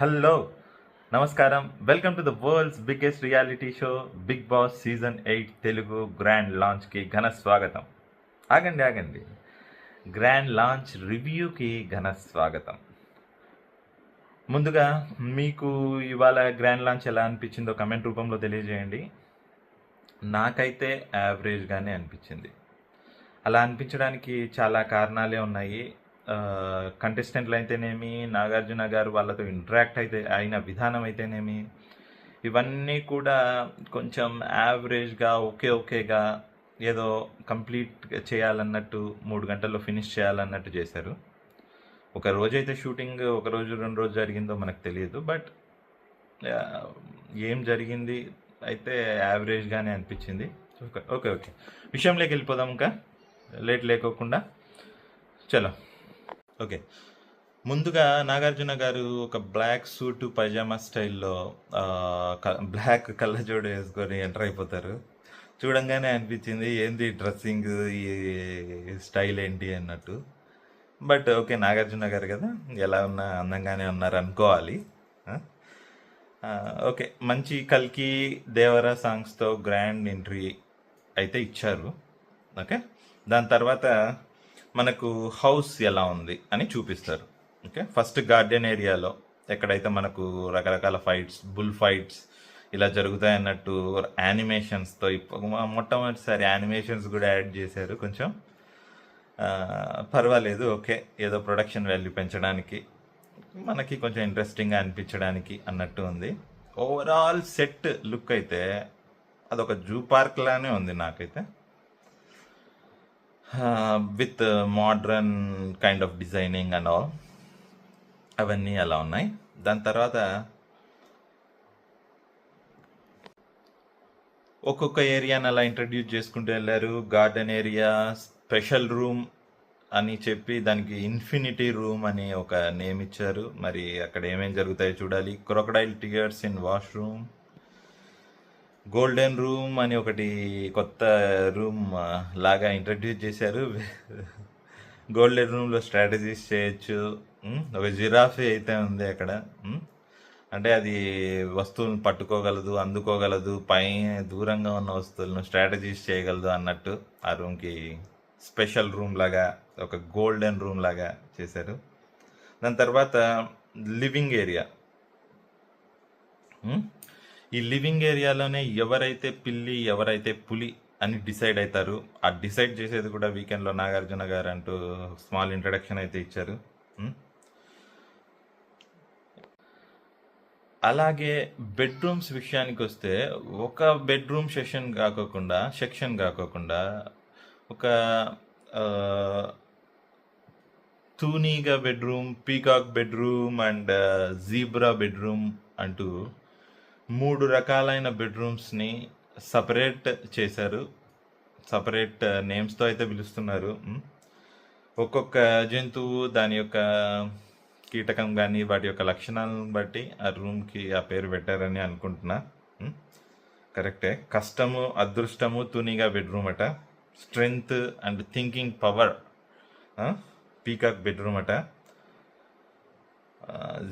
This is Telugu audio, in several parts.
హలో నమస్కారం. Welcome to the world's biggest reality show big boss season 8 Telugu grand లాంచ్కి ఘన స్వాగతం. ఆగండి. గ్రాండ్ లాంచ్ రివ్యూకి ఘన స్వాగతం. ముందుగా మీకు ఇవాళ గ్రాండ్ లాంచ్ ఎలా అనిపించిందో కమెంట్ రూపంలో తెలియజేయండి. నాకైతే యావరేజ్గానే అనిపించింది. అలా అనిపించడానికి చాలా కారణాలే ఉన్నాయి. కంటెస్టెంట్లు అయితేనేమి, నాగార్జున గారు వాళ్ళతో ఇంటరాక్ట్ అయిన విధానం అయితేనేమి, ఇవన్నీ కూడా కొంచెం యావరేజ్గా ఓకేగా ఏదో కంప్లీట్ చేయాలన్నట్టు 3 గంటల్లో ఫినిష్ చేయాలన్నట్టు చేశారు. ఒక రోజైతే షూటింగ్, ఒక రోజు 2 రోజు జరిగిందో మనకు తెలియదు. బట్ ఏం జరిగింది అయితే యావరేజ్గానే అనిపించింది. ఓకే విషయంలోకి వెళ్ళిపోదాం. ఇంకా లేట్ లేకోకుండా చలో. ఓకే, ముందుగా నాగార్జున గారు ఒక బ్లాక్ సూట్ పైజామా స్టైల్లో బ్లాక్ కళ్ళజోడు వేసుకొని ఎంటర్ అయిపోతారు. చూడంగానే అనిపించింది ఏంది డ్రెస్సింగ్, ఈ స్టైల్ ఏంటి అన్నట్టు. బట్ ఓకే, నాగార్జున గారు కదా, ఎలా ఉన్నా అందంగానే ఉన్నారు అనుకోవాలి. ఓకే, మంచి కల్కి దేవరా సాంగ్స్తో గ్రాండ్ ఎంట్రీ అయితే ఇచ్చారు. ఓకే, దాని తర్వాత మనకు హౌస్ ఎలా ఉంది అని చూపిస్తారు. ఓకే, ఫస్ట్ గార్డెన్ ఏరియాలో ఎక్కడైతే మనకు రకరకాల ఫైట్స్, బుల్ ఫైట్స్ ఇలా జరుగుతాయి అన్నట్టు యానిమేషన్స్తో మొట్టమొదటిసారి యానిమేషన్స్ కూడా యాడ్ చేశారు. కొంచెం పర్వాలేదు, ఓకే, ఏదో ప్రొడక్షన్ వాల్యూ పెంచడానికి, మనకి కొంచెం ఇంట్రెస్టింగ్గా అనిపించడానికి అన్నట్టు ఉంది. ఓవరాల్ సెట్ లుక్ అయితే అదొక జూ పార్క్ లానే ఉంది నాకైతే, with modern kind of designing and all, అవన్నీ అలా ఉన్నాయి. దాని తర్వాత ఒక్కొక్క ఏరియాని అలా ఇంట్రడ్యూస్ చేసుకుంటూ వెళ్ళారు. గార్డెన్ ఏరియా స్పెషల్ రూమ్ అని చెప్పి దానికి ఇన్ఫినిటీ రూమ్ అని ఒక నేమ్ ఇచ్చారు. మరి అక్కడ ఏమేమి జరుగుతాయో చూడాలి. Crocodile tears in washroom, golden room అని ఒకటి కొత్త రూమ్ లాగా ఇంట్రడ్యూస్ చేశారు. గోల్డెన్ రూమ్లో స్ట్రాటజీస్ చేయొచ్చు. ఒక జిరాఫీ అయితే ఉంది అక్కడ, అంటే అది వస్తువులను పట్టుకోగలదు, అందుకోగలదు, దూరంగా ఉన్న వస్తువులను స్ట్రాటజీస్ చేయగలదు అన్నట్టు ఆ రూమ్కి స్పెషల్ రూమ్ లాగా, ఒక గోల్డెన్ రూమ్ లాగా చేశారు. దాని తర్వాత లివింగ్ ఏరియా. ఈ లివింగ్ ఏరియాలోనే ఎవరైతే పిల్లి, ఎవరైతే పులి అని డిసైడ్ అవుతారు. ఆ డిసైడ్ చేసేది కూడా వీకెండ్లో నాగార్జున గారు అంటూ స్మాల్ ఇంట్రడక్షన్ అయితే ఇచ్చారు. అలాగే బెడ్రూమ్స్ విషయానికి వస్తే, ఒక బెడ్రూమ్ సెక్షన్ కాకోకుండా ఒక తూనీగా bedroom, peacock bedroom and zebra bedroom అంటూ 3 రకాలైన బెడ్రూమ్స్ని సపరేట్ చేశారు. సపరేట్ నేమ్స్తో అయితే పిలుస్తున్నారు. ఒక్కొక్క జంతువు దాని యొక్క కీటకం కానీ వాటి యొక్క లక్షణాలను బట్టి ఆ రూమ్కి ఆ పేరు పెట్టారని అనుకుంటున్నా. కరెక్టే. కష్టము, అదృష్టము తునిగా బెడ్రూమ్ అట. Strength and thinking power peacock bedroom అట.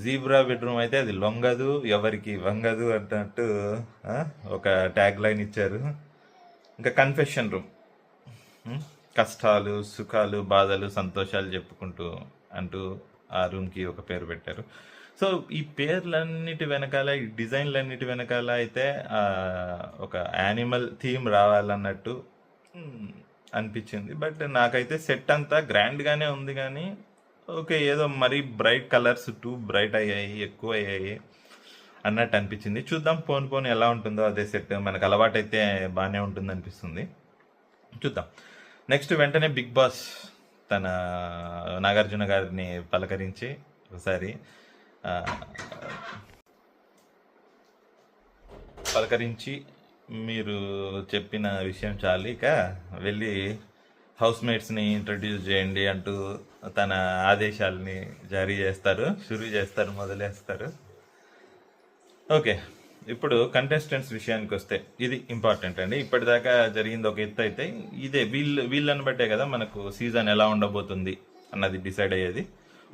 జీబ్రా బెడ్రూమ్ అయితే అది లొంగదు, ఎవరికి వంగదు అన్నట్టు ఒక ట్యాగ్ లైన్ ఇచ్చారు. ఇంకా కన్ఫెషన్ రూమ్, కష్టాలు, సుఖాలు, బాధలు, సంతోషాలు చెప్పుకుంటూ అంటూ ఆ రూమ్కి ఒక పేరు పెట్టారు. సో ఈ పేర్లన్నిటి వెనకాల, ఈ డిజైన్లన్నిటి వెనకాల అయితే ఒక యానిమల్ థీమ్ రావాలన్నట్టు అనిపించింది. బట్ నాకైతే సెట్ అంతా గ్రాండ్గానే ఉంది, కానీ ఓకే, ఏదో మరీ బ్రైట్ కలర్స్ టూ బ్రైట్ అయ్యాయి, ఎక్కువ అయ్యాయి అన్నట్టు అనిపించింది. చూద్దాం పోను ఎలా ఉంటుందో. అదే సెట్ మనకు అలవాటైతే బాగానే ఉంటుంది అనిపిస్తుంది. చూద్దాం. నెక్స్ట్ వెంటనే బిగ్ బాస్ తన నాగార్జున గారిని పలకరించి ఒకసారి మీరు చెప్పిన విషయం చాలు, ఇక వెళ్ళి హౌస్ మేట్స్ని ఇంట్రడ్యూస్ చేయండి అంటూ తన ఆదేశాలని జారీ చేస్తారు, మొదలేస్తారు. ఓకే, ఇప్పుడు కంటెస్టెంట్స్ విషయానికి వస్తే ఇది ఇంపార్టెంట్ అండి. ఇప్పటిదాకా జరిగింది ఒక ఎత్తు అయితే, ఇదే వీళ్ళని బట్టే కదా మనకు సీజన్ ఎలా ఉండబోతుంది అన్నది డిసైడ్ అయ్యేది.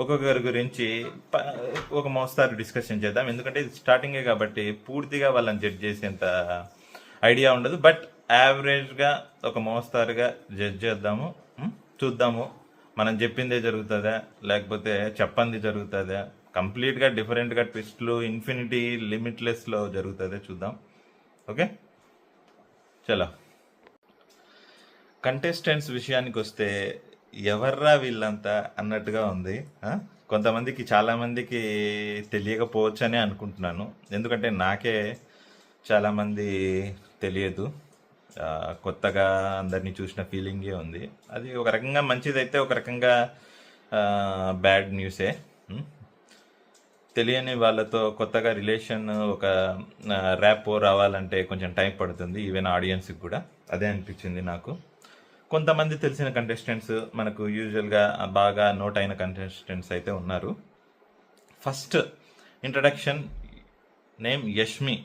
ఒక్కొక్కరి గురించి ప- ఒక మోస్తారు డిస్కషన్ చేద్దాం, ఎందుకంటే ఇది స్టార్టింగే కాబట్టి పూర్తిగా వాళ్ళని జడ్జ్ చేసేంత ఐడియా ఉండదు. బట్ యావరేజ్గా ఒక మోస్తారుగా జడ్జ్ చేద్దాము. ఉం? చూద్దాము మనం చెప్పిందే జరుగుతుందా, లేకపోతే చెప్పంది జరుగుతుందా, కంప్లీట్గా డిఫరెంట్గా ట్విస్ట్లు ఇన్ఫినిటీ లిమిట్లెస్లో జరుగుతుందా చూద్దాం. ఓకే, చలో. కంటెస్టెంట్స్ విషయానికి వస్తే ఎవర్రా వీళ్ళంతా అన్నట్టుగా ఉంది. ఆ? కొంతమందికి, చాలామందికి తెలియకపోవచ్చనే అనుకుంటున్నాను, ఎందుకంటే నాకే చాలామంది తెలియదు. ఆ, కొత్తగా అందరినీ చూసిన ఫీలింగే ఉంది. అది ఒక రకంగా మంచిదైతే ఒక రకంగా బ్యాడ్ న్యూసే. ఉం? తెలియని వాళ్ళతో కొత్తగా రిలేషన్, ఒక ర్యాపో రావాలంటే కొంచెం టైం పడుతుంది, ఈవెన్ ఆడియన్స్కి కూడా అదే అనిపించింది నాకు. కొంతమంది తెలిసిన కంటెస్టెంట్స్ మనకు యూజువల్గా బాగా నోట్ అయిన కంటెస్టెంట్స్ అయితే ఉన్నారు. First introduction name Yashmi.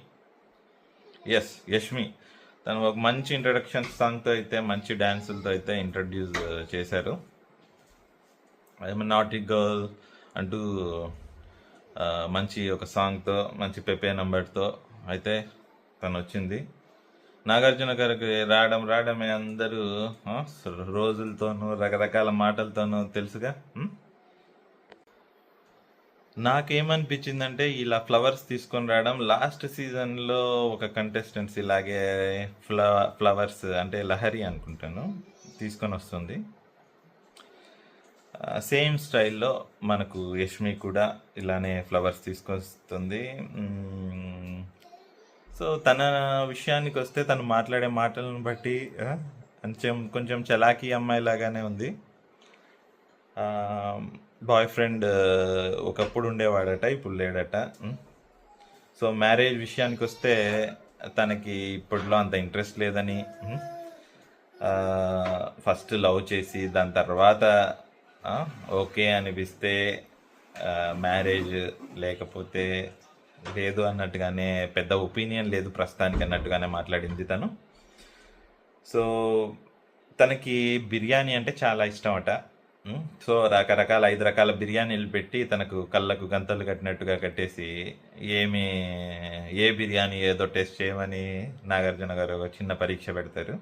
Yes, Yashmi. తను ఒక మంచి ఇంట్రడక్షన్ సాంగ్తో అయితే, మంచి డ్యాన్సులతో అయితే ఇంట్రడ్యూస్ చేశారు. ఐఎమ్ నాటీ గర్ల్ అంటూ మంచి ఒక సాంగ్తో, మంచి పెపే నంబర్తో అయితే తను వచ్చింది. నాగార్జున గారికి రావడమే అందరూ రోజులతోనూ రకరకాల మాటలతోనూ తెలుసుగా. నాకేమనిపించిందంటే ఇలా ఫ్లవర్స్ తీసుకొని రావడం, లాస్ట్ సీజన్లో ఒక కంటెస్టెంట్స్ ఇలాగే ఫ్లవర్స్ అంటే లహరి అనుకుంటాను తీసుకొని వస్తుంది. సేమ్ స్టైల్లో మనకు యష్మి కూడా ఇలానే ఫ్లవర్స్ తీసుకొస్తుంది. సో తన విషయానికి వస్తే తను మాట్లాడే మాటలను బట్టి కొంచెం చలాకీ అమ్మాయి లాగానే ఉంది. బాయ్ ఫ్రెండ్ ఒకప్పుడు ఉండేవాడట, ఇప్పుడు లేడట. సో మ్యారేజ్ విషయానికి వస్తే తనకి ఇప్పట్లో అంత ఇంట్రెస్ట్ లేదని, ఫస్ట్ లవ్ చేసి దాని తర్వాత ఓకే అనిపిస్తే మ్యారేజ్, లేకపోతే లేదు అన్నట్టుగానే, పెద్ద ఒపీనియన్ లేదు ప్రస్తుతానికి అన్నట్టుగానే మాట్లాడింది తను. సో తనకి బిర్యానీ అంటే చాలా ఇష్టం అట. సో రకరకాల 5 రకాల బిర్యానీలు పెట్టి తనకు కళ్ళకు గంతలు కట్టినట్టుగా కట్టేసి, ఏ బిర్యానీ ఏదో టేస్ట్ చేయమని నాగార్జున గారు ఒక చిన్న పరీక్ష పెడతారు.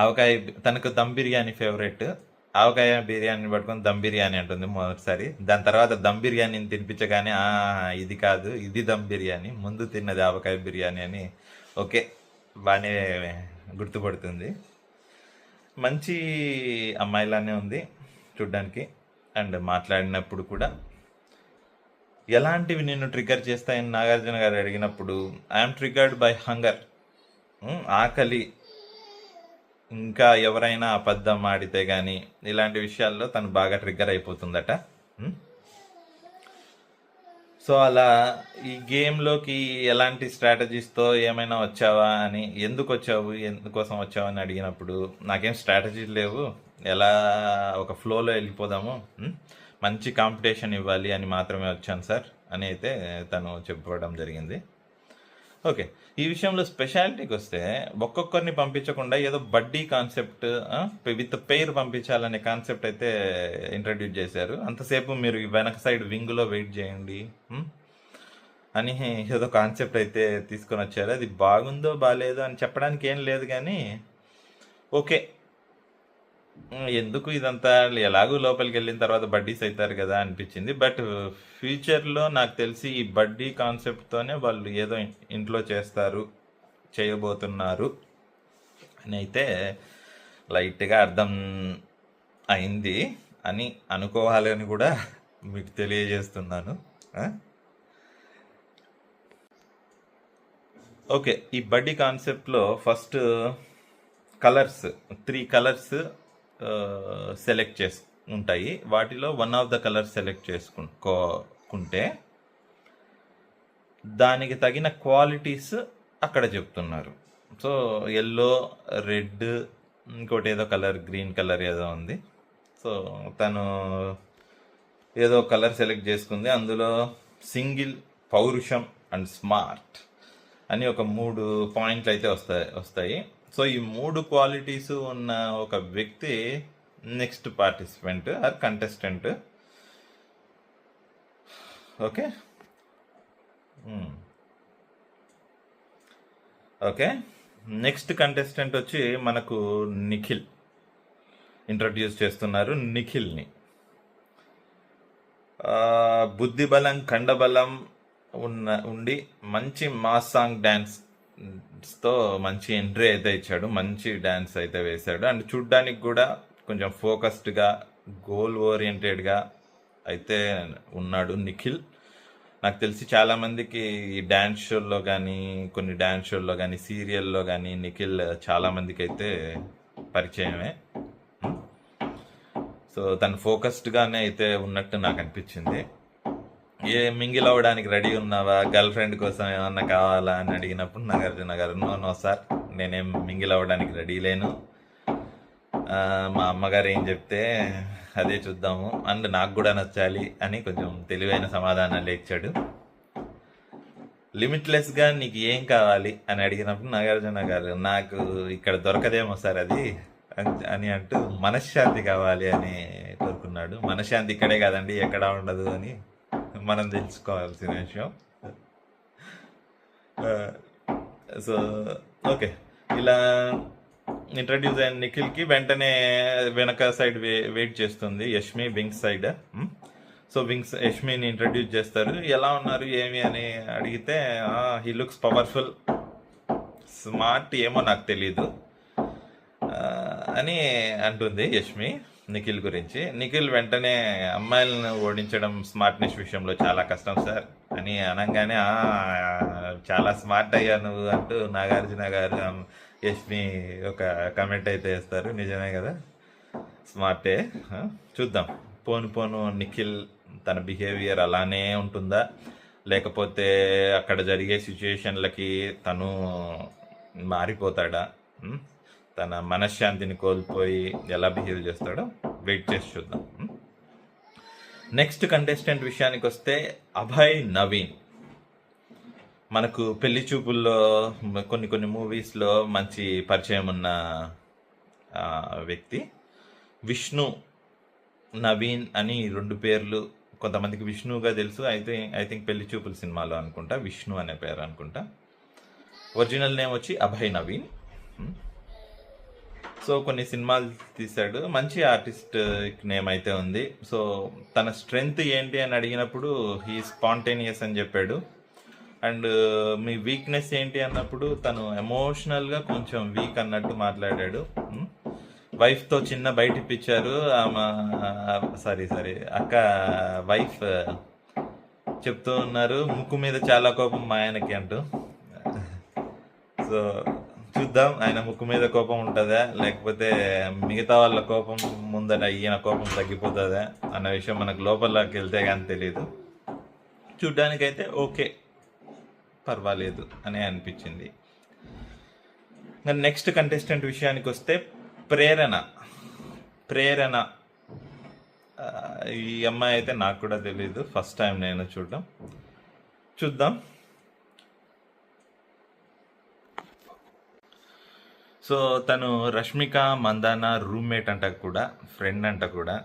ఆవకాయ, తనకు దమ్ బిర్యానీ ఫేవరెట్. ఆవకాయ బిర్యానీ పట్టుకొని దమ్ బిర్యానీ అంటుంది మొదటిసారి. దాని తర్వాత దమ్ బిర్యానీని తినిపించగానే ఇది కాదు, ఇది దమ్ బిర్యానీ, ముందు తిన్నది ఆవకాయ బిర్యానీ అని ఓకే బాగానే గుర్తుపడుతుంది. మంచి అమ్మాయిలానే ఉంది చూడ్డానికి. అండ్ మాట్లాడినప్పుడు కూడా ఎలాంటివి నిన్ను ట్రిగ్గర్ చేస్తాయని నాగార్జున గారు అడిగినప్పుడు, ఐఎమ్ ట్రిగర్డ్ బై హంగర్, ఆకలి, ఇంకా ఎవరైనా అబద్ధం ఆడితే కానీ ఇలాంటి విషయాల్లో తను బాగా ట్రిగ్గర్ అయిపోతుందట. సో అలా ఈ గేమ్లోకి ఎలాంటి స్ట్రాటజీస్తో ఏమైనా వచ్చావా అని, ఎందుకు వచ్చావు, ఎందుకోసం వచ్చావు అని అడిగినప్పుడు, నాకేం స్ట్రాటజీ లేవు, ఎలా ఒక ఫ్లోలో వెళ్ళిపోదాము, మంచి కాంపిటీషన్ ఇవ్వాలి అని మాత్రమే వచ్చాను సార్ అని అయితే తను చెప్పడం జరిగింది. ఓకే, ఈ విషయంలో స్పెషాలిటీకి వస్తే ఒక్కొక్కరిని పంపించకుండా ఏదో బడ్డీ కాన్సెప్ట్ విత్ పెయిర్ పంపించాలనే కాన్సెప్ట్ అయితే ఇంట్రడ్యూస్ చేశారు. అంతసేపు మీరు వెనక సైడ్ వింగ్లో వెయిట్ చేయండి అని ఏదో కాన్సెప్ట్ అయితే తీసుకొని వచ్చారు. అది బాగుందో బాగాలేదో అని చెప్పడానికి ఏం లేదు, కానీ ఓకే, ఎందుకు ఇదంతా, ఎలాగూ లోపలికి వెళ్ళిన తర్వాత బడ్డీస్ అవుతారు కదా అనిపించింది. బట్ ఫ్యూచర్లో నాకు తెలిసి ఈ బడ్డీ కాన్సెప్ట్తోనే వాళ్ళు ఏదో ఇంట్లో చేయబోతున్నారు అని అయితే లైట్గా అర్థం అయింది అని అనుకోవాలని కూడా మీకు తెలియజేస్తున్నాను. ఓకే, ఈ బడ్డీ కాన్సెప్ట్లో ఫస్ట్ కలర్స్, 3 కలర్స్ సెలెక్ట్ ఉంటాయి. వాటిలో one of the colours select చేసుకుంటే దానికి తగిన క్వాలిటీస్ అక్కడ చెప్తున్నారు. సో ఎల్లో, రెడ్, ఇంకోటి ఏదో కలర్, గ్రీన్ కలర్ ఏదో ఉంది. సో తను ఏదో కలర్ సెలెక్ట్ చేసుకుంది. అందులో సింగిల్, పౌరుషం అండ్ స్మార్ట్ అని ఒక 3 పాయింట్లు అయితే వస్తాయి. సో ఈ 3 క్వాలిటీస్ ఉన్న ఒక వ్యక్తి next participant or contestant. Okay. Okay. Next contestant వచ్చి మనకు నిఖిల్ ఇంట్రడ్యూస్ చేస్తున్నారు. నిఖిల్ని బుద్ధి బలం కండబలం ఉండి మంచి మాస్ సాంగ్ డ్యాన్స్తో మంచి ఎంట్రీ అయితే ఇచ్చాడు. మంచి డ్యాన్స్ అయితే వేశాడు. అండ్ చూడ్డానికి కూడా కొంచెం ఫోకస్డ్గా గోల్ ఓరియంటెడ్గా అయితే ఉన్నాడు నిఖిల్. నాకు తెలిసి చాలామందికి ఈ డ్యాన్స్ షోల్లో కానీ కొన్ని డ్యాన్స్ షోల్లో కానీ సీరియల్లో కానీ నిఖిల్ చాలామందికి అయితే పరిచయమే. సో తను ఫోకస్డ్గానే అయితే ఉన్నట్టు నాకు అనిపించింది. మింగిల్ అవ్వడానికి రెడీ ఉన్నావా, గర్ల్ ఫ్రెండ్ కోసం ఏమన్నా కావాలా అని అడిగినప్పుడు నాగార్జున గారు నో సార్, నేనేం మింగిల్ అవ్వడానికి రెడీ లేను, మా అమ్మగారు ఏం చెప్తే అదే చూద్దాము, అండ్ నాకు కూడా నచ్చాలి అని కొంచెం తెలివైన సమాధానాలు ఇచ్చాడు. లిమిట్లెస్గా నీకు ఏం కావాలి అని అడిగినప్పుడు నాగార్జున గారు నాకు ఇక్కడ దొరకదేమో సార్ అది అని అంటూ మనశ్శాంతి కావాలి అని కోరుకున్నాడు. మనశ్శాంతి ఇక్కడే కాదండి, ఎక్కడ ఉండదు అని మనం తెలుసుకోవాల్సిన విషయం. సో ఓకే, ఇలా ఇంట్రడ్యూస్ అయిన నిఖిల్కి వెంటనే వెనక సైడ్ వెయిట్ చేస్తుంది Yashmi, wings side. So wings యష్మిని ఇంట్రడ్యూస్ చేస్తారు. ఎలా ఉన్నారు ఏమి అని అడిగితే హీ లుక్స్ పవర్ఫుల్, స్మార్ట్ ఏమో నాకు తెలీదు అని అంటుంది యష్మి నిఖిల్ గురించి. నిఖిల్ వెంటనే అమ్మాయిలను ఓడించడం స్మార్ట్నెస్ విషయంలో చాలా కష్టం సార్ అని అనగానే చాలా స్మార్ట్ అయ్యా నువ్వు అంటూ నాగార్జున గారు యష్మి ఒక కమెంట్ అయితే వేస్తారు. నిజమే కదా, స్మార్టే. చూద్దాం పోను నిఖిల్ తన బిహేవియర్ అలానే ఉంటుందా, లేకపోతే అక్కడ జరిగే సిచ్యుయేషన్లకి తను మారిపోతాడా, తన మనశ్శాంతిని కోల్పోయి ఎలా బిహేవ్ చేస్తాడో వెయిట్ చేసి చూద్దాం. నెక్స్ట్ కంటెస్టెంట్ విషయానికి వస్తే అభయ్ నవీన్. మనకు పెళ్లి చూపుల్లో కొన్ని మూవీస్లో మంచి పరిచయం ఉన్న వ్యక్తి. విష్ణు నవీన్ అని 2 పేర్లు, కొంతమందికి విష్ణుగా తెలుసు, అయితే ఐ థింక్ పెళ్లి చూపుల సినిమాలో అనుకుంటా విష్ణు అనే పేరు అనుకుంటా. ఒరిజినల్ నేమ్ వచ్చి అభయ్ నవీన్. సో కొన్ని సినిమాలు తీశాడు, మంచి ఆర్టిస్ట్ నేమ్ అయితే ఉంది. సో తన స్ట్రెంగ్త్ ఏంటి అని అడిగినప్పుడు హీ స్పాంటేనియస్ అని చెప్పాడు. అండ్ మీ వీక్నెస్ ఏంటి అన్నప్పుడు తను ఎమోషనల్గా కొంచెం వీక్ అన్నట్టు మాట్లాడాడు. వైఫ్తో చిన్న బయట ఇప్పించారు. సారీ అక్క వైఫ్ చెప్తూ ఉన్నారు ముక్కు మీద చాలా కోపం మా ఆయనకి అంటూ. సో చూద్దాం ఆయన ముక్కు మీద కోపం ఉంటుందా, లేకపోతే మిగతా వాళ్ళ కోపం ముందర ఈయన కోపం తగ్గిపోతుందా అన్న విషయం మనకు లోపలకి వెళ్తే కానీ తెలియదు. చూడ్డానికైతే ఓకే, పర్వాలేదు అని అనిపించింది. నెక్స్ట్ కంటెస్టెంట్ విషయానికి వస్తే ప్రేరణ. ఈ అమ్మాయి అయితే నాకు కూడా తెలీదు, ఫస్ట్ టైం నేను చూద్దాం. సో తను రష్మిక మందాన రూమ్మేట్ అంట కూడా, ఫ్రెండ్ అంట కూడా.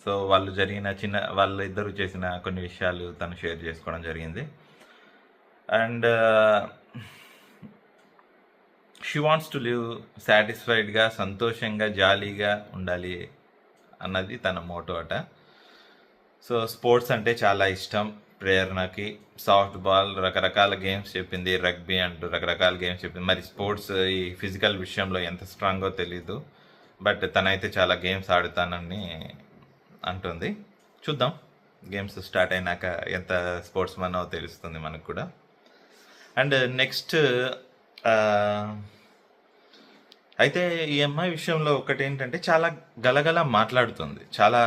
సో వాళ్ళు ఇద్దరు చేసిన కొన్ని విషయాలు తను షేర్ చేసుకోవడం జరిగింది. And she wants to live సాటిస్ఫైడ్గా, సంతోషంగా, జాలీగా ఉండాలి అన్నది తన మోటో అట. సో స్పోర్ట్స్ అంటే చాలా ఇష్టం ప్రేరణకి. సాఫ్ట్ బాల్, రకరకాల గేమ్స్ చెప్పింది, రగ్బీ అంటూ రకరకాల గేమ్స్ చెప్పింది. మరి స్పోర్ట్స్ ఈ ఫిజికల్ విషయంలో ఎంత స్ట్రాంగో తెలీదు, బట్ తనైతే చాలా గేమ్స్ ఆడుతానని అంటుంది. చూద్దాం గేమ్స్ స్టార్ట్ అయినాక ఎంత స్పోర్ట్స్ మనో తెలుస్తుంది మనకు కూడా. అండ్ నెక్స్ట్ అయితే ఈ అమ్మాయి విషయంలో ఒకటి ఏంటంటే చాలా గలగల మాట్లాడుతుంది, చాలా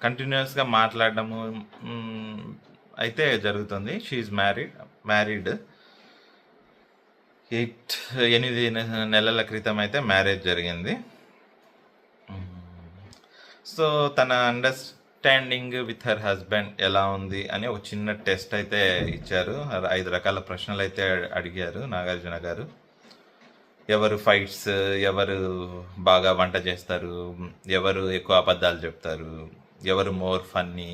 కంటిన్యూస్గా మాట్లాడడము అయితే జరుగుతుంది. షీఈ్ మ్యారీడ్ 8 నెలల క్రితం అయితే మ్యారేజ్ జరిగింది. సో తన అండర్స్టాండింగ్ విత్ హర్ హస్బెండ్ ఎలా ఉంది అని ఒక చిన్న టెస్ట్ అయితే ఇచ్చారు. 5 రకాల ప్రశ్నలు అయితే అడిగారు నాగార్జున గారు. ఎవరు ఫైట్స్, ఎవరు బాగా వంట చేస్తారు, ఎవరు ఎక్కువ అబద్ధాలు చెప్తారు, ఎవరు మోర్ ఫన్నీ,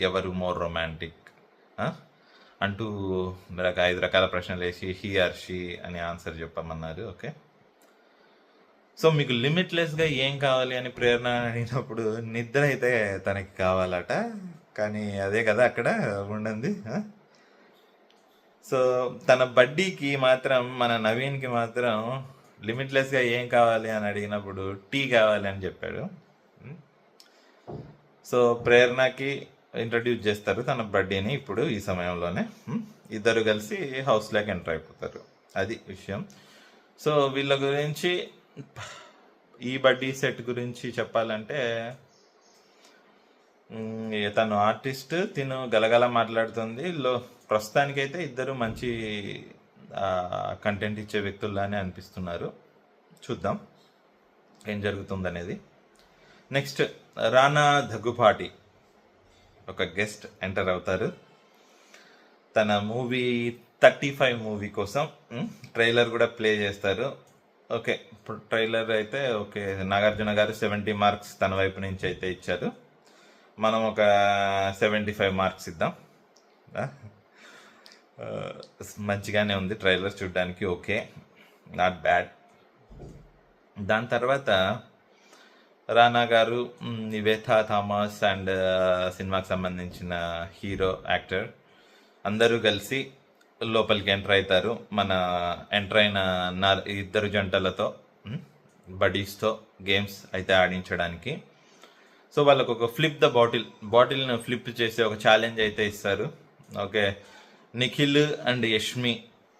ఎవరు మోర్ రొమాంటిక్, ఆ? అంటూ ఒక 5 రకాల ప్రశ్నలు వేసి హీ ఆర్ షీ అని ఆన్సర్ చెప్పమన్నారు. ఓకే. సో మీకు లిమిట్లెస్గా ఏం కావాలి అని ప్రేరణ అడిగినప్పుడు నిద్ర అయితే తనకి కావాలట. కానీ అదే కదా అక్కడ ఉండండి. సో తన బడ్డీకి మాత్రం, మన నవీన్కి మాత్రం లిమిట్లెస్గా ఏం కావాలి అని అడిగినప్పుడు టీ కావాలి అని చెప్పాడు. సో ప్రేరణకి ఇంట్రడ్యూస్ చేస్తారు తన బడ్డీని ఇప్పుడు ఈ సమయంలోనే. ఇద్దరు కలిసి హౌస్లోకి ఎంటర్ అయిపోతారు. అది విషయం. సో వీళ్ళ గురించి, ఈ బడ్డీ సెట్ గురించి చెప్పాలంటే, తను ఆర్టిస్ట్, తిను గలగల మాట్లాడుతుంది. ప్రస్తుతానికైతే ఇద్దరు మంచి కంటెంట్ ఇచ్చే వ్యక్తుల్లానే అనిపిస్తున్నారు. చూద్దాం ఏం జరుగుతుందనేది. నెక్స్ట్ రానా దగ్గుపాటి ఒక గెస్ట్ ఎంటర్ అవుతారు. తన మూవీ 35 మూవీ కోసం ట్రైలర్ కూడా ప్లే చేస్తారు. ఓకే, ఇప్పుడు ట్రైలర్ అయితే ఓకే, నాగార్జున గారు 70 మార్క్స్ తన వైపు నుంచి అయితే ఇచ్చారు. మనం ఒక 75 మార్క్స్ ఇద్దాం. మంచిగానే ఉంది ట్రైలర్ చూడడానికి. Okay, not bad. దాని తర్వాత రానా గారు, నివేతా థామస్ అండ్ సినిమాకి సంబంధించిన హీరో యాక్టర్ అందరూ కలిసి లోపలికి ఎంటర్ అవుతారు. మన ఎంటర్ అయిన ఇద్దరు జంటలతో, బడీస్తో గేమ్స్ అయితే ఆడించడానికి. సో వాళ్ళకు ఒక ఫ్లిప్ ద బాటిల్ను ఫ్లిప్ చేసి ఒక ఛాలెంజ్ అయితే ఇస్తారు. ఓకే, నిఖిల్ అండ్ యష్మి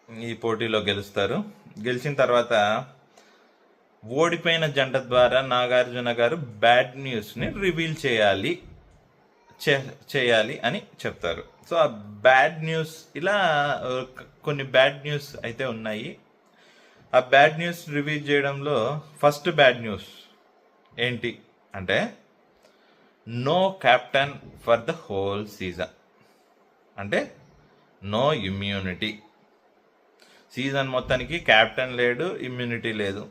ఈ పోటీలో గెలుస్తారు. గెలిచిన తర్వాత ఓడిపోయిన జంట ద్వారా నాగార్జున గారు బ్యాడ్ న్యూస్ని రివీల్ చేయాలి అని చెప్తారు. సో ఆ బ్యాడ్ న్యూస్, ఇలా కొన్ని బ్యాడ్ న్యూస్ అయితే ఉన్నాయి. ఆ బ్యాడ్ న్యూస్ రివీల్ చేయడంలో ఫస్ట్ బ్యాడ్ న్యూస్ ఏంటి అంటే, no captain for the whole season. అంటే నో ఇమ్యూనిటీ. సీజన్ మొత్తానికి క్యాప్టెన్ లేడు, ఇమ్యూనిటీ లేదు.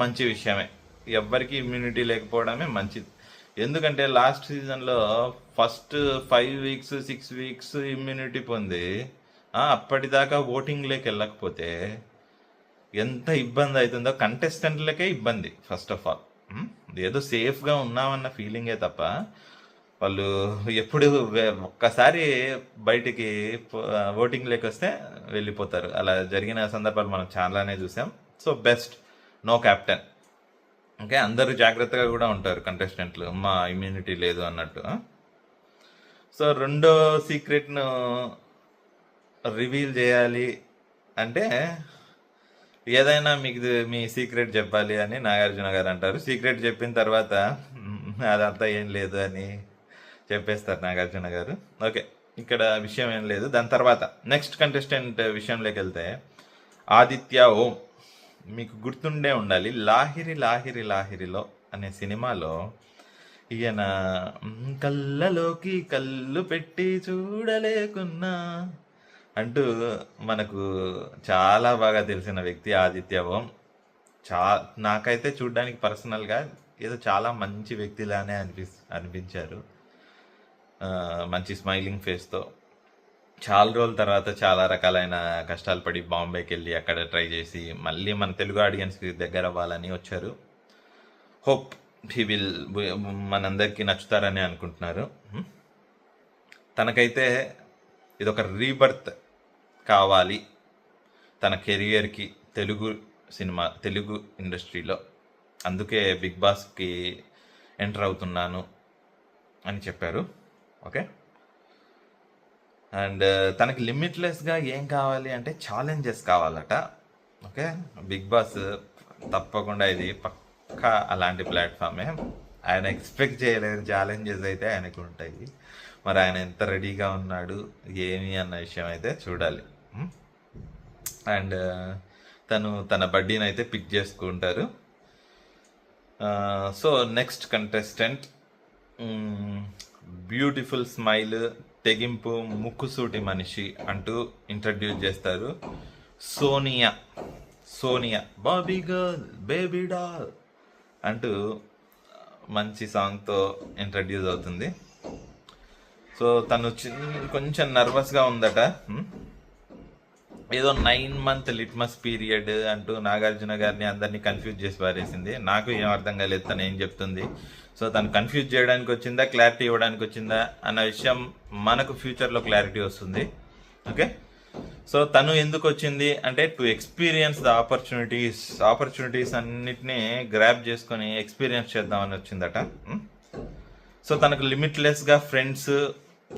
మంచి విషయమే, ఎవ్వరికి ఇమ్యూనిటీ లేకపోవడమే మంచిది. ఎందుకంటే లాస్ట్ సీజన్లో ఫస్ట్ 5 వీక్స్ 6 వీక్స్ ఇమ్యూనిటీ పొంది అప్పటిదాకా ఓటింగ్లోకి వెళ్ళకపోతే ఎంత ఇబ్బంది అవుతుందో కంటెస్టెంట్లకే ఇబ్బంది. ఫస్ట్ ఆఫ్ ఆల్ ఏదో సేఫ్గా ఉన్నామన్న ఫీలింగే తప్ప వాళ్ళు ఎప్పుడు ఒక్కసారి బయటికి ఓటింగ్లోకి వస్తే వెళ్ళిపోతారు. అలా జరిగిన సందర్భాలు మనం చాలానే చూసాం. So best no captain. Okay, అందరూ జాగ్రత్తగా కూడా ఉంటారు కంటెస్టెంట్లు, మా ఇమ్యూనిటీ లేదు అన్నట్టు. సో రెండో సీక్రెట్ను రివీల్ చేయాలి అంటే, ఏదైనా మీకు మీ సీక్రెట్ చెప్పాలి అని నాగార్జున గారు అంటారు. సీక్రెట్ చెప్పిన తర్వాత అదంతా ఏం లేదు అని చెప్పేస్తారు నాగార్జున గారు. ఓకే, ఇక్కడ విషయం ఏం లేదు. దాని తర్వాత నెక్స్ట్ కంటెస్టెంట్ విషయంలోకి వెళ్తే, ఆదిత్య ఓం. మీకు గుర్తుండే ఉండాలి, లాహిరి లాహిరి లాహిరిలో అనే సినిమాలో ఈయన కళ్ళలోకి కళ్ళు పెట్టి చూడలేకున్నా అంటూ మనకు చాలా బాగా తెలిసిన వ్యక్తి ఆదిత్య ఓం. నాకైతే చూడడానికి పర్సనల్గా ఏదో చాలా మంచి వ్యక్తిలానే అనిపించారు. మంచి స్మైలింగ్ ఫేస్తో చాలా రోజుల తర్వాత చాలా రకాలైన కష్టాలు పడి బాంబేకి వెళ్ళి అక్కడ ట్రై చేసి మళ్ళీ మన తెలుగు ఆడియన్స్కి దగ్గర అవ్వాలని వచ్చారు. హోప్ హీ విల్ మనందరికీ నచ్చుతారని అనుకుంటున్నారు. తనకైతే ఇదొక రీబర్త్ కావాలి తన కెరియర్కి, తెలుగు ఇండస్ట్రీలో. అందుకే బిగ్ బాస్కి ఎంటర్ అవుతున్నాను అని చెప్పారు. ఓకే, అండ్ తనకి లిమిట్లెస్గా ఏం కావాలి అంటే ఛాలెంజెస్ కావాలట. ఓకే, బిగ్ బాస్ తప్పకుండా ఇది పక్కా అలాంటి ప్లాట్ఫామే. ఆయన ఎక్స్పెక్ట్ చేయలేని ఛాలెంజెస్ అయితే ఆయనకు ఉంటాయి. మరి ఆయన ఎంత రెడీగా ఉన్నాడు ఏమి అన్న విషయం అయితే చూడాలి. అండ్ తన బడ్డీని అయితే పిక్ చేసుకుంటారు. So next contestant, beautiful smile, తెగింపు, ముక్కుసూటి మనిషి అంటూ ఇంట్రడ్యూస్ చేస్తారు. Sonia Bobby girl baby doll అంటూ మంచి సాంగ్తో ఇంట్రడ్యూస్ అవుతుంది. సో తను కొంచెం నర్వస్గా ఉందట. ఏదో 9 month లిట్మస్ పీరియడ్ అంటూ నాగార్జున గారిని అందరినీ కన్ఫ్యూజ్ చేసి పారేసింది. నాకు ఏం అర్థం కాలేదు తను ఏం చెప్తుంది. సో తను కన్ఫ్యూజ్ చేయడానికి వచ్చిందా, క్లారిటీ ఇవ్వడానికి వచ్చిందా అన్న విషయం మనకు ఫ్యూచర్లో క్లారిటీ వస్తుంది. ఓకే, సో తను ఎందుకు వచ్చింది అంటే టు ఎక్స్పీరియన్స్ ద ఆపర్చునిటీస్ అన్నిటినీ గ్రాప్ చేసుకొని ఎక్స్పీరియన్స్ చేద్దామని వచ్చిందట. సో తనకు లిమిట్లెస్గా ఫ్రెండ్స్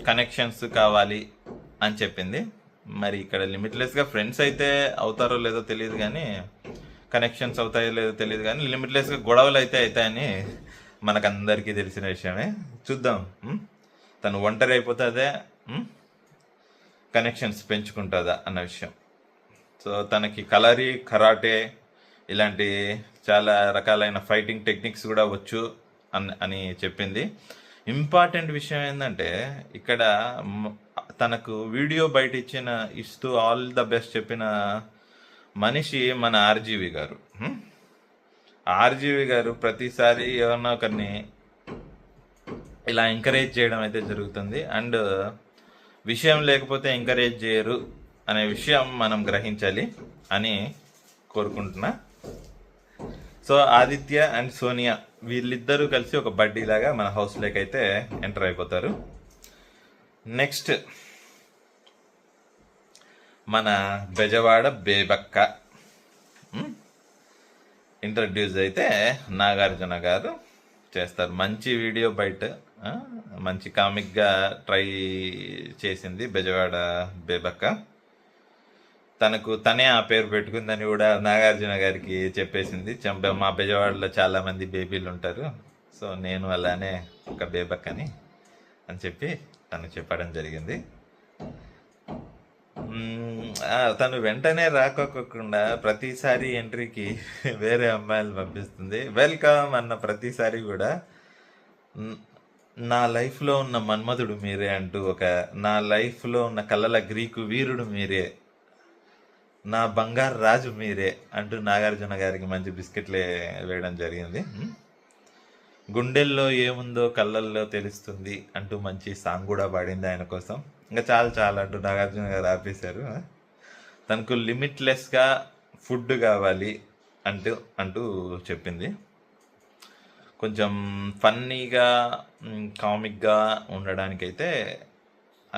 కనెక్షన్స్ కావాలి అని చెప్పింది. మరి ఇక్కడ లిమిట్లెస్గా ఫ్రెండ్స్ అయితే అవుతారో లేదో తెలియదు, కానీ కనెక్షన్స్ అవుతాయో లేదో తెలియదు, కానీ లిమిట్లెస్గా గొడవలు అయితే అవుతాయని మనకందరికీ తెలిసిన విషయమే. చూద్దాం తను ఒంటరి అయిపోతుందే కనెక్షన్స్ పెంచుకుంటుందా అన్న విషయం. సో తనకి కలరీ, కరాటే ఇలాంటి చాలా రకాలైన ఫైటింగ్ టెక్నిక్స్ కూడా వచ్చు అని చెప్పింది. ఇంపార్టెంట్ విషయం ఏంటంటే ఇక్కడ తనకు వీడియో బయట ఇస్తూ ఆల్ ద బెస్ట్ చెప్పిన మనిషి మన ఆర్జీవి గారు. ఆర్జీవి గారు ప్రతిసారి ఎవరన్నా ఒకరిని ఇలా ఎంకరేజ్ చేయడం అయితే జరుగుతుంది. అండ్ విషయం లేకపోతే ఎంకరేజ్ చేయరు అనే విషయం మనం గ్రహించాలి అని కోరుకుంటున్నా. సో ఆదిత్య అండ్ సోనియా వీళ్ళిద్దరూ కలిసి ఒక బడ్డీ లాగా మన హౌస్లోకి అయితే ఎంటర్ అయిపోతారు. నెక్స్ట్ మన బెజవాడ బేబక్క ఇంట్రడ్యూస్ అయితే నాగార్జున గారు చేస్తారు. మంచి వీడియో బయట మంచి కామిక్గా ట్రై చేసింది బెజవాడ బేబక్క. తనే ఆ పేరు పెట్టుకుందని కూడా నాగార్జున గారికి చెప్పేసింది. మా బెజవాడలో చాలామంది బేబీలు ఉంటారు, సో నేను అలానే ఒక బేబక్కని అని చెప్పి తను చెప్పడం జరిగింది. తను వెంటనే రాకోకుండా ప్రతిసారి ఎంట్రీకి వేరే అమ్మాయిలు పంపిస్తుంది. వెల్కమ్ అన్న ప్రతిసారి కూడా నా లైఫ్లో ఉన్న మన్మధుడు మీరే అంటూ, నా లైఫ్లో ఉన్న కళ్ళల గ్రీకు వీరుడు మీరే, నా బంగారు రాజు మీరే అంటూ నాగార్జున గారికి మంచి బిస్కెట్లే వేయడం జరిగింది. గుండెల్లో ఏముందో కళ్ళల్లో తెలుస్తుంది అంటూ మంచి సాంగ్ కూడా పాడింది ఆయన కోసం. ఇంకా చాలా అంటూ నాగార్జున గారు ఆపేశారు. తనకు లిమిట్లెస్గా ఫుడ్ కావాలి అంటూ చెప్పింది. కొంచెం ఫన్నీగా కామిక్గా ఉండడానికైతే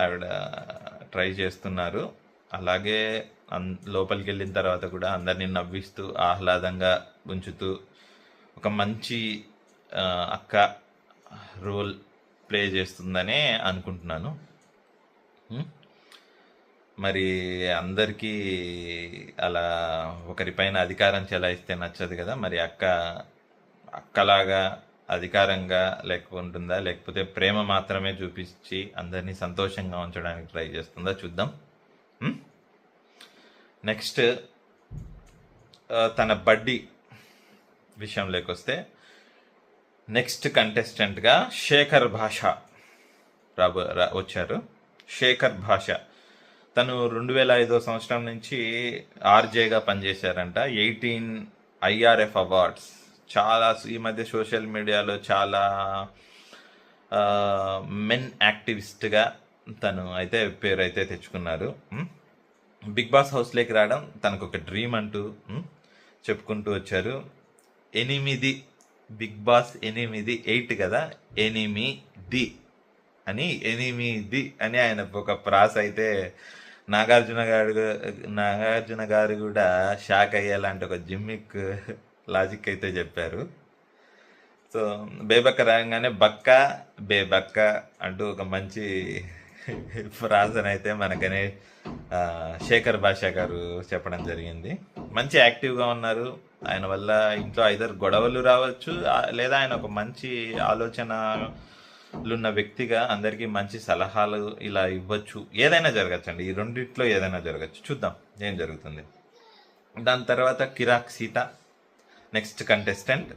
ఆవిడ ట్రై చేస్తున్నారు. అలాగే లోపలికి వెళ్ళిన తర్వాత కూడా అందరినీ నవ్విస్తూ ఆహ్లాదంగా ఉంచుతూ ఒక మంచి అక్క రోల్ ప్లే చేస్తుందనే అనుకుంటున్నాను. మరి అందరికీ అలా ఒకరిపైన అధికారం చెలాయిస్తే నచ్చదు కదా. మరి అక్కలాగా అధికారంగా ఉంటుందా, లేకపోతే ప్రేమ మాత్రమే చూపించి అందరినీ సంతోషంగా ఉంచడానికి ట్రై చేస్తుందా చూద్దాం. నెక్స్ట్ తన బడ్డీ విషయంలోకి వస్తే నెక్స్ట్ కంటెస్టెంట్గా శేఖర్ భాష వచ్చారు. శేఖర్ భాష తను 2005 సంవత్సరం నుంచి ఆర్జేగా పనిచేశారంట. 18 IRF అవార్డ్స్. చాలా ఈ మధ్య సోషల్ మీడియాలో చాలా మెన్ యాక్టివిస్ట్గా తను అయితే పేరు అయితే తెచ్చుకున్నారు. బిగ్ బాస్ హౌస్లోకి రావడం తనకు ఒక డ్రీమ్ అంటూ చెప్పుకుంటూ వచ్చారు. 8 బిగ్ బాస్ 8 కదా, 8 అని ఆయన ఒక ప్రాస అయితే నాగార్జున గారు కూడా షాక్ అయ్యేలాంటి ఒక జిమ్మిక్ లాజిక్ అయితే చెప్పారు. సో బేబక్క రాగానే బేబక్క అంటూ ఒక మంచి ఫ్రాజన్ అయితే మనకనే శేఖర్ భాష గారు చెప్పడం జరిగింది. మంచి యాక్టివ్గా ఉన్నారు. ఆయన వల్ల ఇంట్లో ఐదర్ గొడవలు రావచ్చు, లేదా ఆయన ఒక మంచి ఆలోచనలున్న వ్యక్తిగా అందరికీ మంచి సలహాలు ఇలా ఇవ్వచ్చు. ఏదైనా జరగచ్చు అండి, ఈ రెండిట్లో ఏదైనా జరగచ్చు. చూద్దాం ఏం జరుగుతుంది. దాని తర్వాత కిరాక్ సీత నెక్స్ట్ కంటెస్టెంట్.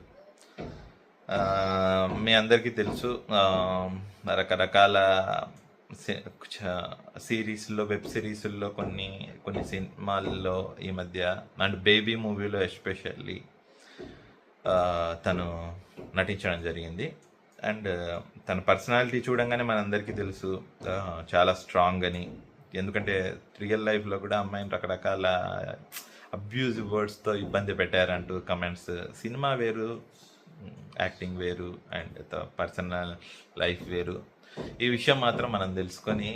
మీ అందరికీ తెలుసు, రకరకాల సిరీస్లో, వెబ్ సిరీస్లో, కొన్ని సినిమాల్లో ఈ మధ్య అండ్ బేబీ మూవీలో ఎస్పెషల్లీ తను నటించడం జరిగింది. అండ్ తన పర్సనాలిటీ చూడంగానే మనందరికీ తెలుసు చాలా స్ట్రాంగ్ అని. ఎందుకంటే రియల్ లైఫ్లో కూడా అమ్మాయిని రకరకాల అబ్యూజివ్ వర్డ్స్తో ఇబ్బంది పెట్టారంటూ కమెంట్స్. సినిమా వేరు, యాక్టింగ్ వేరు, అండ్ పర్సనల్ లైఫ్ వేరు. ఈ విషయం మాత్రం మనం తెలుసుకొని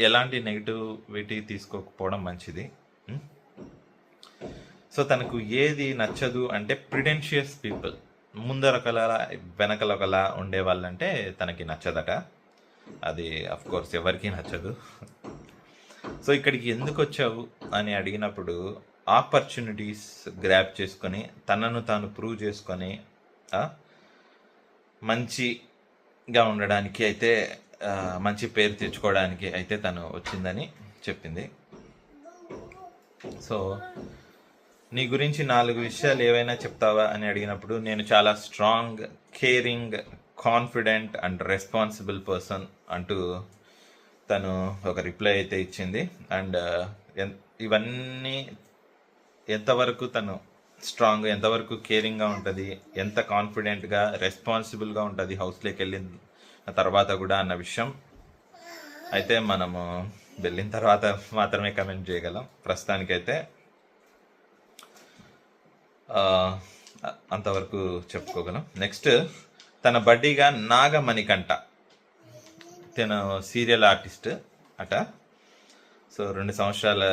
ఎలాంటి నెగిటివిటీ తీసుకోకపోవడం మంచిది. సో తనకు ఏది నచ్చదు అంటే ప్రిడెన్షియస్ పీపుల్, ముందరొకలా వెనకలొకలా ఉండే వాళ్ళంటే తనకి నచ్చదట. అది అఫ్ కోర్స్ ఎవరికీ నచ్చదు. సో ఇక్కడికి ఎందుకు వచ్చావు అని అడిగినప్పుడు ఆపర్చునిటీస్ గ్రాప్ చేసుకొని తనను తాను ప్రూవ్ చేసుకొని మంచిగా ఉండడానికి అయితే, మంచి పేరు తెచ్చుకోవడానికి అయితే తను వచ్చిందని చెప్పింది. సో నీ గురించి 4 విషయాలు ఏవైనా చెప్తావా అని అడిగినప్పుడు నేను చాలా strong, caring, confident and responsible person అంటూ తను ఒక రిప్లై అయితే ఇచ్చింది. అండ్ ఇవన్నీ ఎంతవరకు తను స్ట్రాంగ్, ఎంతవరకు కేరింగ్గా ఉంటుంది, ఎంత కాన్ఫిడెంట్గా రెస్పాన్సిబుల్గా ఉంటుంది హౌస్లోకి వెళ్ళిన తర్వాత కూడా అన్న విషయం అయితే మనము వెళ్ళిన తర్వాత మాత్రమే కమెంట్ చేయగలం. ప్రస్తుతానికైతే అంతవరకు చెప్పుకోగలం. నెక్స్ట్ తన బడ్డీగా నాగమణికంఠ, తను సీరియల్ ఆర్టిస్ట్ అట. సో 2 సంవత్సరాల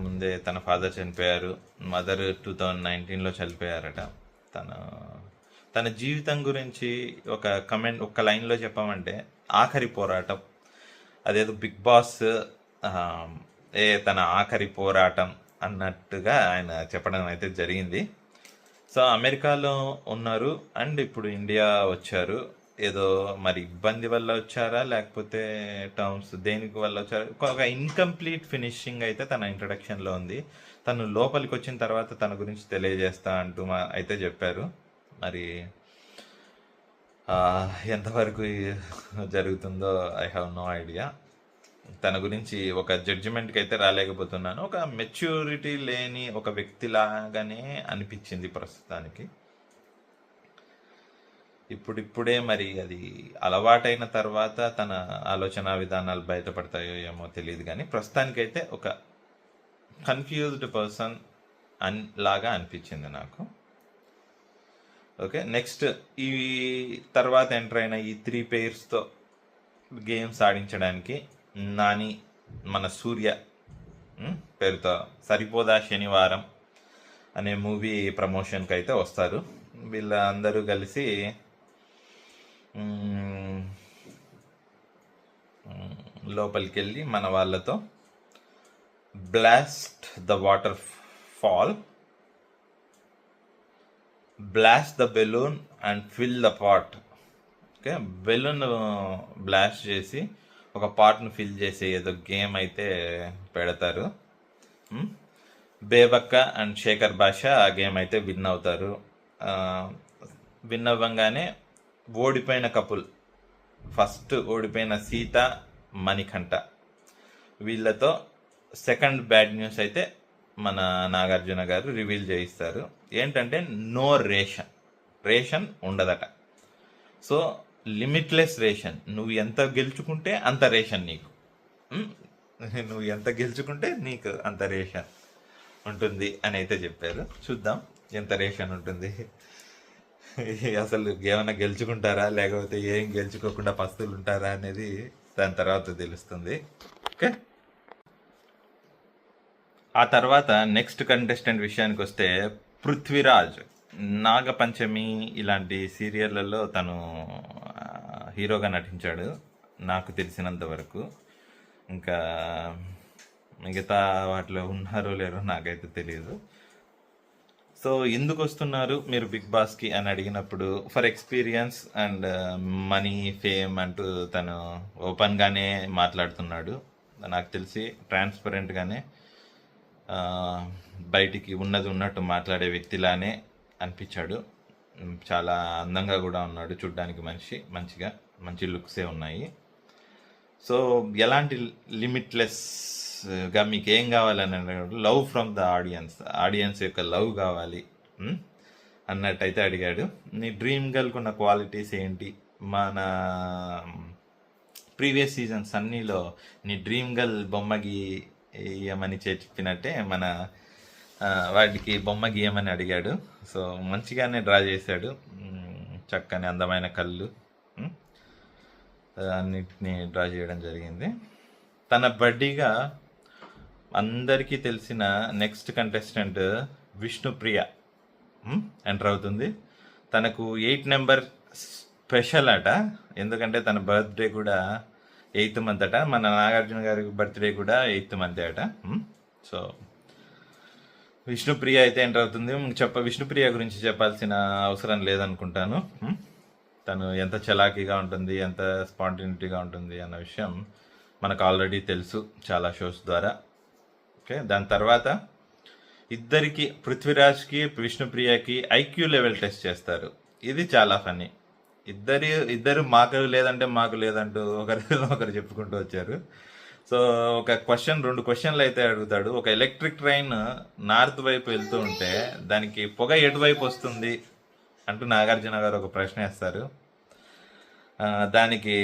ముందే తన ఫాదర్ చనిపోయారు, మదర్ 2019లో చనిపోయారట. తన జీవితం గురించి ఒక లైన్లో చెప్పామంటే ఆఖరి పోరాటం. అదేదో బిగ్ బాస్ తన ఆఖరి పోరాటం అన్నట్టుగా ఆయన చెప్పడం అయితే జరిగింది. సో అమెరికాలో ఉన్నారు అండ్ ఇప్పుడు ఇండియా వచ్చారు. ఏదో మరి ఇబ్బంది వల్ల వచ్చారా లేకపోతే టర్మ్స్ దేనికి వల్ల వచ్చారా, ఒక ఇన్కంప్లీట్ ఫినిషింగ్ అయితే తన ఇంట్రడక్షన్లో ఉంది. తను లోపలికి వచ్చిన తర్వాత తన గురించి తెలియజేస్తా అంటూ అయితే చెప్పారు. మరి ఎంతవరకు జరుగుతుందో ఐ హ్యావ్ నో ఐడియా. తన గురించి ఒక జడ్జిమెంట్కి అయితే రాలేకపోతున్నాను. ఒక మెచ్యూరిటీ లేని ఒక వ్యక్తిలాగానే అనిపించింది ప్రస్తుతానికి. ఇప్పుడిప్పుడే మరి అది అలవాటైన తర్వాత తన ఆలోచన విధానాలు బయటపడతాయో ఏమో తెలియదు, కానీ ప్రస్తుతానికైతే ఒక కన్ఫ్యూజ్డ్ పర్సన్ లాగా అనిపించింది నాకు. ఓకే, నెక్స్ట్ ఈ తర్వాత ఎంటర్ అయిన ఈ 3 పేర్స్తో గేమ్స్ ఆడించడానికి నాని, మన సూర్య పేరుతో సరిపోదా శనివారం అనే మూవీ ప్రమోషన్కి అయితే వస్తారు. వీళ్ళందరూ కలిసి లోపలికి వెళ్ళి మన వాళ్ళతో blast the waterfall, blast the balloon and fill the pot. Okay, balloon blast చేసి ఒక పాట్ను ఫిల్ చేసే ఏదో గేమ్ అయితే పెడతారు. బేబక్క అండ్ శేఖర్ భాష ఆ గేమ్ అయితే విన్ అవుతారు. విన్ అవ్వగానే ఓడిపోయిన కపుల్, ఫస్ట్ ఓడిపోయిన సీత, మణికంఠ, వీళ్ళతో సెకండ్ బ్యాడ్ న్యూస్ అయితే మన నాగార్జున గారు రివీల్ చేయిస్తారు. ఏంటంటే నో రేషన్ ఉండదట. సో లిమిట్లెస్ రేషన్, నువ్వు ఎంత గెలుచుకుంటే అంత రేషన్ నీకు, నువ్వు ఎంత గెలుచుకుంటే నీకు అంత రేషన్ ఉంటుంది అని అయితే చెప్పారు. చూద్దాం ఎంత రేషన్ ఉంటుంది, అసలు ఏమైనా గెలుచుకుంటారా లేకపోతే ఏం గెలుచుకోకుండా పస్తులు ఉంటారా అనేది దాని తర్వాత తెలుస్తుంది. ఓకే, ఆ తర్వాత నెక్స్ట్ కంటెస్టెంట్ విషయానికి వస్తే పృథ్వీరాజ్. నాగపంచమి ఇలాంటి సీరియళ్లలో తను హీరోగా నటించాడు నాకు తెలిసినంత వరకు. ఇంకా మిగతా వాటిలో ఉన్నారో లేరో నాకైతే తెలియదు. సో ఎందుకు వస్తున్నారు మీరు బిగ్ బాస్కి అని అడిగినప్పుడు for experience and money, fame అంటూ తను ఓపెన్గానే మాట్లాడుతున్నాడు. నాకు తెలిసి ట్రాన్స్పరెంట్గానే బయటికి ఉన్నది ఉన్నట్టు మాట్లాడే వ్యక్తిలానే అనిపించాడు. చాలా అందంగా కూడా ఉన్నాడు చూడ్డానికి, మంచి లుక్సే ఉన్నాయి. సో ఎలాంటి లిమిట్లెస్గా మీకు ఏం కావాలని అడిగినప్పుడు లవ్ ఫ్రమ్ ద ఆడియన్స్ యొక్క లవ్ కావాలి, అన్నట్టయితే అడిగాడు. నీ డ్రీమ్ గర్ల్కి ఉన్న క్వాలిటీస్ ఏంటి? మన ప్రీవియస్ సీజన్స్ అన్నీలో నీ డ్రీమ్ గర్ల్ బొమ్మ గీయమని చెప్పినట్టే మన వాడికి బొమ్మ గీయమని అడిగాడు. సో మంచిగానే డ్రా చేశాడు. చక్కని అందమైన కళ్ళు అన్నిటినీ డ్రా చేయడం జరిగింది. తన బడ్డీగా అందరికీ తెలిసిన నెక్స్ట్ కంటెస్టెంట్ విష్ణుప్రియ ఎంటర్ అవుతుంది. తనకు 8 నెంబర్ స్పెషల్ అట, ఎందుకంటే తన బర్త్డే కూడా 8th మంత్ అట. మన నాగార్జున గారి బర్త్డే కూడా 8th మంత్ అట. సో విష్ణుప్రియ అయితే ఎంటర్ అవుతుంది. విష్ణుప్రియ గురించి చెప్పాల్సిన అవసరం లేదనుకుంటాను. తను ఎంత చలాకీగా ఉంటుంది, ఎంత స్పాంటినిటీగా ఉంటుంది అన్న విషయం మనకు ఆల్రెడీ తెలుసు చాలా షోస్ ద్వారా. ఓకే, దాని తర్వాత ఇద్దరికి, పృథ్వీరాజ్కి విష్ణుప్రియకి ఐక్యూ లెవెల్ టెస్ట్ చేస్తారు. ఇది చాలా ఫన్నీ. ఇద్దరు మాకు లేదంటూ ఒకరు చెప్పుకుంటూ వచ్చారు. సో ఒక క్వశ్చన్, 2 క్వశ్చన్లు అయితే అడుగుతాడు. ఒక ఎలక్ట్రిక్ ట్రైన్ నార్త్ వైపు వెళ్తూ ఉంటే దానికి పొగ ఎటువైపు వస్తుంది అంటూ నాగార్జున గారు ఒక ప్రశ్న వేస్తారు. దానికి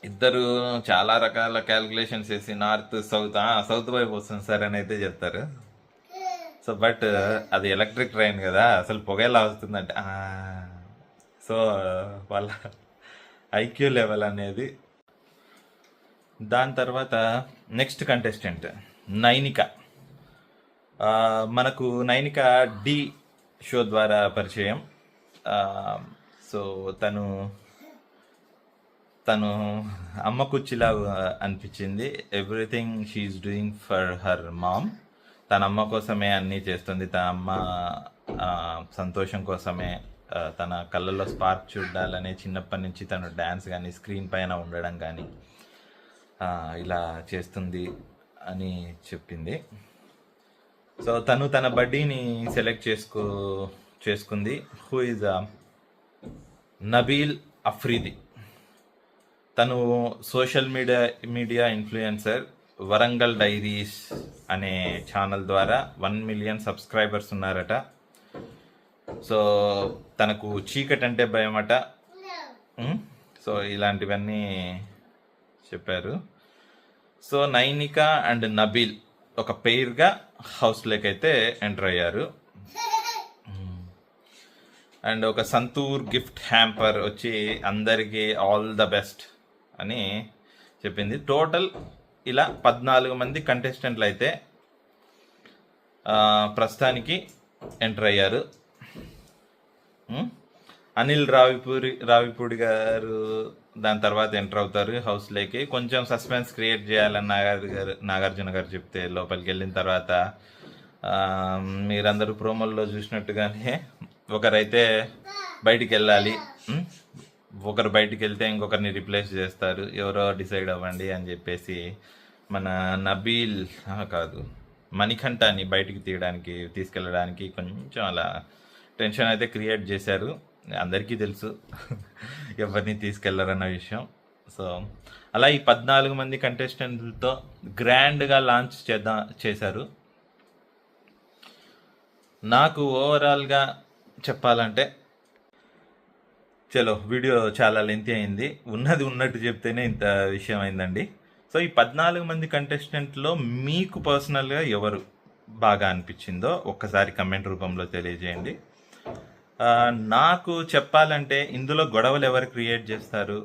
ఇద్దరు చాలా రకాల క్యాలిక్యులేషన్స్ వేసి నార్త్ సౌత్ వైపు వస్తుంది సార్ అని అయితే చెప్తారు. సో బట్ అది ఎలక్ట్రిక్ ట్రైన్ కదా, అసలు పొగ ఎలా వస్తుందంటే సో వాళ్ళ ఐక్యూ లెవెల్ అనేది. దాని తర్వాత నెక్స్ట్ కంటెస్టెంట్ నైనిక. మనకు నైనిక డి షో ద్వారా పరిచయం. సో తను అమ్మ కుచ్చిలా అనిపించింది. Everything she's doing for her mom. తన అమ్మ కోసమే అన్నీ చేస్తుంది. తన అమ్మ సంతోషం కోసమే, తన కళ్ళల్లో స్పార్క్ చూడాలనే చిన్నప్పటి నుంచి తను డ్యాన్స్ కానీ స్క్రీన్ పైన ఉండడం కానీ ఇలా చేస్తుంది అని చెప్పింది. సో తన బడ్డీని సెలెక్ట్ చేసుకుంది. Who is Nabeel Afridi. తను social media influencer. Warangal diaries అనే ఛానల్ ద్వారా 1 మిలియన్ సబ్స్క్రైబర్స్ ఉన్నారట. సో తనకు చీకటి అంటే భయమట. సో ఇలాంటివన్నీ చెప్పారు. సో నైనిక అండ్ నబీల్ ఒక పెయిర్గా హౌస్లోకి అయితే ఎంటర్ అయ్యారు. అండ్ ఒక సంతూర్ గిఫ్ట్ హ్యాంపర్ వచ్చి అందరికీ ఆల్ ద బెస్ట్ అని చెప్పింది. టోటల్ ఇలా 14 మంది కంటెస్టెంట్లు అయితే ప్రస్తుతానికి ఎంటర్ అయ్యారు. అనిల్ రావిపూడి గారు దాని తర్వాత ఎంటర్ అవుతారు హౌస్లోకి. కొంచెం సస్పెన్స్ క్రియేట్ చేయాలని నాగార్జున గారు చెప్తే లోపలికి వెళ్ళిన తర్వాత మీరందరూ ప్రోమోల్లో చూసినట్టుగానే ఒకరైతే బయటికి వెళ్ళాలి. ఒకరు బయటికి వెళ్తే ఇంకొకరిని రిప్లేస్ చేస్తారు. ఎవరో డిసైడ్ అవ్వండి అని చెప్పేసి మన నబీల్ మణికంఠని బయటికి తీసుకెళ్ళడానికి కొంచెం అలా టెన్షన్ అయితే క్రియేట్ చేశారు. అందరికీ తెలుసు ఎవరిని తీసుకెళ్లరన్న విషయం. సో అలా ఈ 14 మంది కంటెస్టెంట్లతో గ్రాండ్గా లాంచ్ చేశారు. నాకు ఓవరాల్గా చెప్పాలంటే చలో వీడియో చాలా లెంతీ అయింది. ఉన్నట్టు చెప్తేనే ఇంత విషయం అయిందండి. సో ఈ 14 మంది కంటెస్టెంట్లో మీకు పర్సనల్గా ఎవరు బాగా అనిపించిందో ఒక్కసారి కమెంట్ రూపంలో తెలియజేయండి. నాకు చెప్పాలంటే ఇందులో గొడవలు ఎవరు క్రియేట్ చేస్తారు,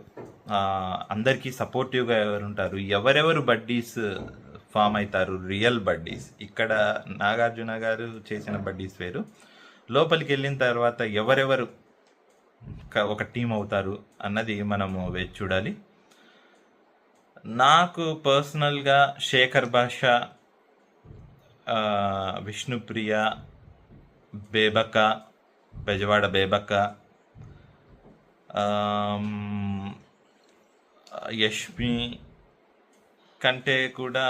అందరికీ సపోర్టివ్గా ఎవరు ఉంటారు, ఎవరెవరు బడ్డీస్ ఫామ్ అవుతారు, రియల్ బడ్డీస్. ఇక్కడ నాగార్జున గారు చేసిన బడ్డీస్ వేరు. లోపలికి వెళ్ళిన తర్వాత ఎవరెవరు ఒక టీం అవుతారు అన్నది మనము వేచి చూడాలి. నాకు పర్సనల్గా శేఖర్ భాష, విష్ణుప్రియ, బేబక్క, బెజవాడ బేబక్క, యష్మి కంటే కూడా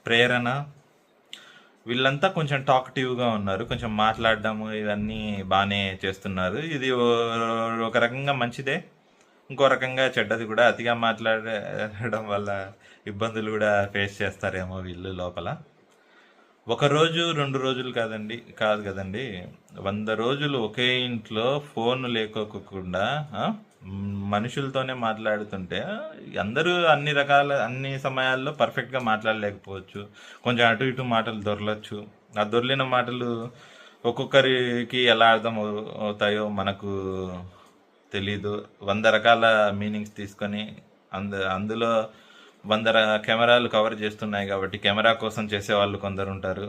ప్రేరణ, వీళ్ళంతా కొంచెం టాక్టివ్గా ఉన్నారు. కొంచెం మాట్లాడడము ఇవన్నీ బాగానే చేస్తున్నారు. ఇది ఒక రకంగా మంచిదే, ఇంకో రకంగా చెడ్డది కూడా. అతిగా మాట్లాడడం వల్ల ఇబ్బందులు కూడా ఫేస్ చేస్తారేమో వీళ్ళు లోపల. ఒక రోజు 2 రోజులు కాదు కదండి. 100 రోజులు ఒకే ఇంట్లో ఫోన్ లేకోకుండా మనుషులతోనే మాట్లాడుతుంటే అందరూ అన్ని సమయాల్లో పర్ఫెక్ట్గా మాట్లాడలేకపోవచ్చు. కొంచెం అటు ఇటు మాటలు దొరలచ్చు. ఆ దొర్లిన మాటలు ఒక్కొక్కరికి ఎలా అర్థం అవుతాయో మనకు తెలీదు. 100 రకాల మీనింగ్స్ తీసుకొని అందులో 100 కెమెరాలు కవర్ చేస్తున్నాయి కాబట్టి కెమెరా కోసం చేసేవాళ్ళు కొందరు ఉంటారు.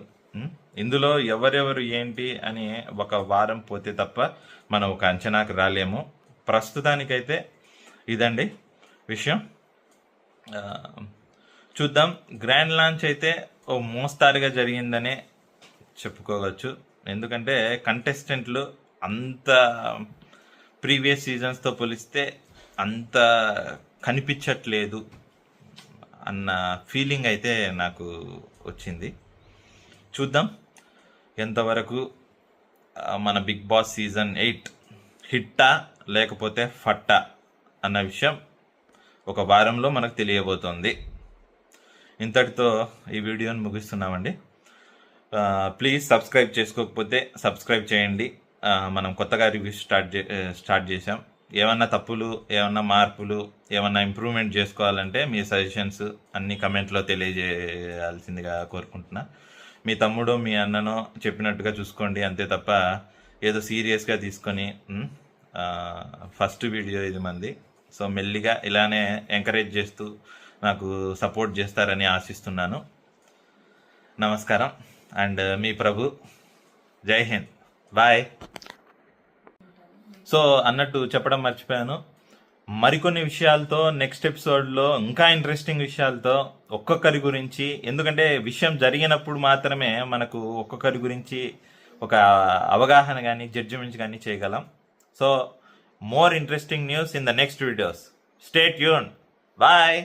ఇందులో ఎవరెవరు ఏంటి అని ఒక వారం పోతే తప్ప మనం ఒక అంచనాకు రాలేము. ప్రస్తుతానికైతే ఇదండి విషయం. చూద్దాం. గ్రాండ్ లాంచ్ అయితే ఓ మోస్తారుగా జరిగిందనే చెప్పుకోవచ్చు. ఎందుకంటే కంటెస్టెంట్లు అంత ప్రీవియస్ సీజన్స్తో పోలిస్తే అంత కనిపించట్లేదు అన్న ఫీలింగ్ అయితే నాకు వచ్చింది. చూద్దాం ఎంతవరకు మన బిగ్ బాస్ సీజన్ 8 హిట్టా లేకపోతే ఫట్టా అన్న విషయం ఒక వారంలో మనకు తెలియబోతోంది. ఇంతటితో ఈ వీడియోని ముగిస్తున్నామండి. ప్లీజ్ సబ్స్క్రైబ్ చేసుకోకపోతే సబ్స్క్రైబ్ చేయండి. మనం కొత్తగా రివ్యూ స్టార్ట్ చేసాం. ఏమన్నా తప్పులు, ఏమన్నా మార్పులు, ఏమన్నా ఇంప్రూవ్మెంట్ చేసుకోవాలంటే మీ సజెషన్స్ అన్ని కమెంట్లో తెలియజేయాల్సిందిగా కోరుకుంటున్నా. మీ తమ్ముడో మీ అన్ననో చెప్పినట్టుగా చూసుకోండి, అంతే తప్ప ఏదో సీరియస్గా తీసుకొని ఫస్ట్ వీడియో ఇది మంది. సో మెల్లిగా ఇలానే ఎంకరేజ్ చేస్తూ నాకు సపోర్ట్ చేస్తారని ఆశిస్తున్నాను. నమస్కారం అండ్ మీ ప్రభు. జై హింద్. బాయ్. సో అన్నట్టు చెప్పడం మర్చిపోయాను, మరికొన్ని విషయాలతో నెక్స్ట్ ఎపిసోడ్లో ఇంకా ఇంట్రెస్టింగ్ విషయాలతో ఒక్కొక్కరి గురించి, ఎందుకంటే విషయం జరిగినప్పుడు మాత్రమే మనకు ఒక్కొక్కరి గురించి ఒక అవగాహన కానీ జడ్జిమెంట్స్ కానీ చేయగలం. So more interesting news in the next videos. Stay tuned. Bye.